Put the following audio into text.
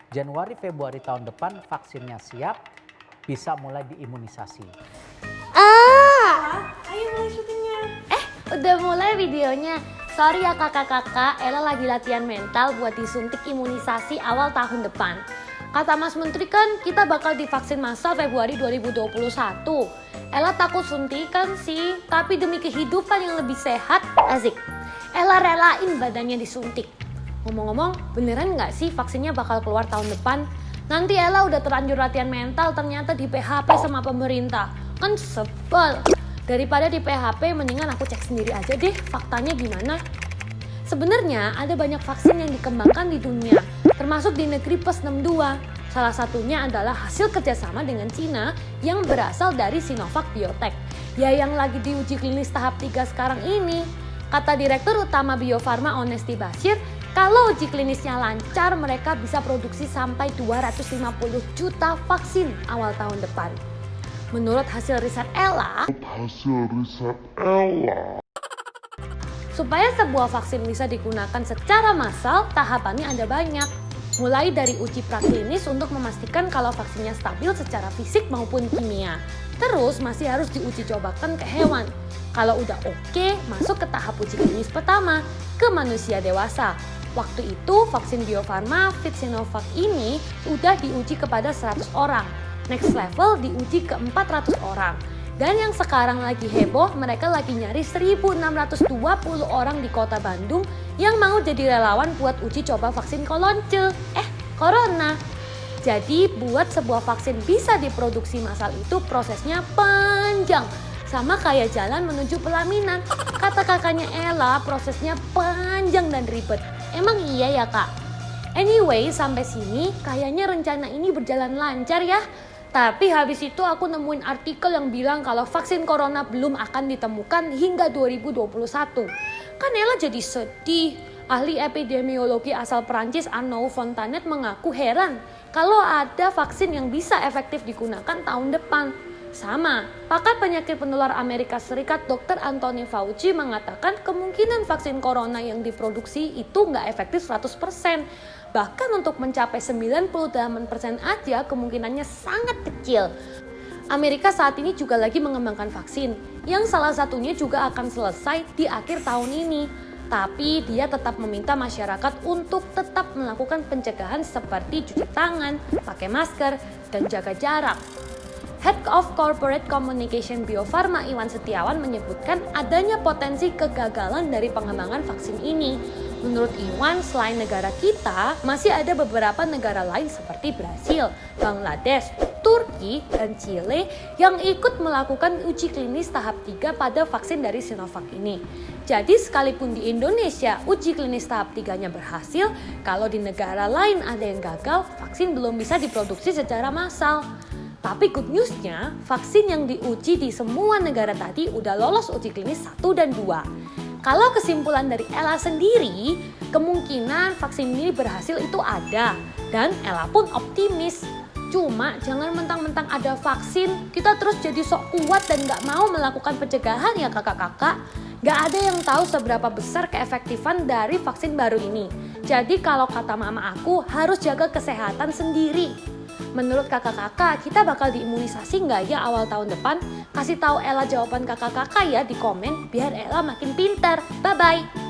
Januari Februari tahun depan vaksinnya siap, bisa mulai diimunisasi. Ayo mulai syutingnya. Udah mulai videonya. Sorry ya kakak-kakak, Ella lagi latihan mental buat disuntik imunisasi awal tahun depan. Kata Mas Menteri kan kita bakal divaksin massal Februari 2021. Ella takut suntikan sih, tapi demi kehidupan yang lebih sehat, asik. Ella relain badannya disuntik. Ngomong-ngomong, beneran nggak sih vaksinnya bakal keluar tahun depan? Nanti Ella udah terlanjur latihan mental ternyata di PHP sama pemerintah. Kan sebel. Daripada di PHP mendingan aku cek sendiri aja deh faktanya gimana. Sebenarnya ada banyak vaksin yang dikembangkan di dunia, termasuk di negeri PES 62. Salah satunya adalah hasil kerjasama dengan Cina yang berasal dari Sinovac Biotech. Ya yang lagi diuji klinis tahap 3 sekarang ini. Kata Direktur Utama Bio Farma Onesti Bashir, kalau uji klinisnya lancar mereka bisa produksi sampai 250 juta vaksin awal tahun depan. Menurut hasil riset Ella, supaya sebuah vaksin bisa digunakan secara massal, tahapannya ada banyak. Mulai dari uji praklinis untuk memastikan kalau vaksinnya stabil secara fisik maupun kimia. Terus masih harus diuji cobakan ke hewan. Kalau udah oke, masuk ke tahap uji klinis pertama, ke manusia dewasa. Waktu itu vaksin Bio Farma Sinovac ini udah diuji kepada 100 orang. Next level diuji ke 400 orang. Dan yang sekarang lagi heboh, mereka lagi nyari 1.620 orang di kota Bandung yang mau jadi relawan buat uji coba vaksin corona. Jadi buat sebuah vaksin bisa diproduksi massal itu prosesnya panjang. Sama kayak jalan menuju pelaminan. Kata kakaknya Ella, prosesnya panjang dan ribet. Emang iya ya kak? Anyway, sampai sini kayaknya rencana ini berjalan lancar ya. Tapi habis itu aku nemuin artikel yang bilang kalau vaksin corona belum akan ditemukan hingga 2021. Kan Ella jadi sedih. Ahli epidemiologi asal Prancis Arnaud Fontanet mengaku heran kalau ada vaksin yang bisa efektif digunakan tahun depan. Sama, pakar penyakit penular Amerika Serikat Dr. Anthony Fauci mengatakan kemungkinan vaksin corona yang diproduksi itu nggak efektif 100%. Bahkan untuk mencapai 98% aja kemungkinannya sangat kecil. Amerika saat ini juga lagi mengembangkan vaksin, yang salah satunya juga akan selesai di akhir tahun ini. Tapi dia tetap meminta masyarakat untuk tetap melakukan pencegahan seperti cuci tangan, pakai masker, dan jaga jarak. Head of Corporate Communication Bio Farma Iwan Setiawan menyebutkan adanya potensi kegagalan dari pengembangan vaksin ini. Menurut Iwan, selain negara kita, masih ada beberapa negara lain seperti Brasil, Bangladesh, Turki, dan Chile yang ikut melakukan uji klinis tahap 3 pada vaksin dari Sinovac ini. Jadi sekalipun di Indonesia uji klinis tahap 3-nya berhasil, kalau di negara lain ada yang gagal, vaksin belum bisa diproduksi secara massal. Tapi good news-nya, vaksin yang diuji di semua negara tadi udah lolos uji klinis 1 dan 2. Kalau kesimpulan dari Ella sendiri, kemungkinan vaksin ini berhasil itu ada. Dan Ella pun optimis. Cuma jangan mentang-mentang ada vaksin, kita terus jadi sok kuat dan gak mau melakukan pencegahan ya kakak-kakak. Gak ada yang tahu seberapa besar keefektifan dari vaksin baru ini. Jadi kalau kata mama aku, harus jaga kesehatan sendiri. Menurut kakak-kakak, kita bakal diimunisasi nggak ya awal tahun depan? Kasih tahu Ella jawaban kakak-kakak ya di komen, biar Ella makin pintar. Bye-bye!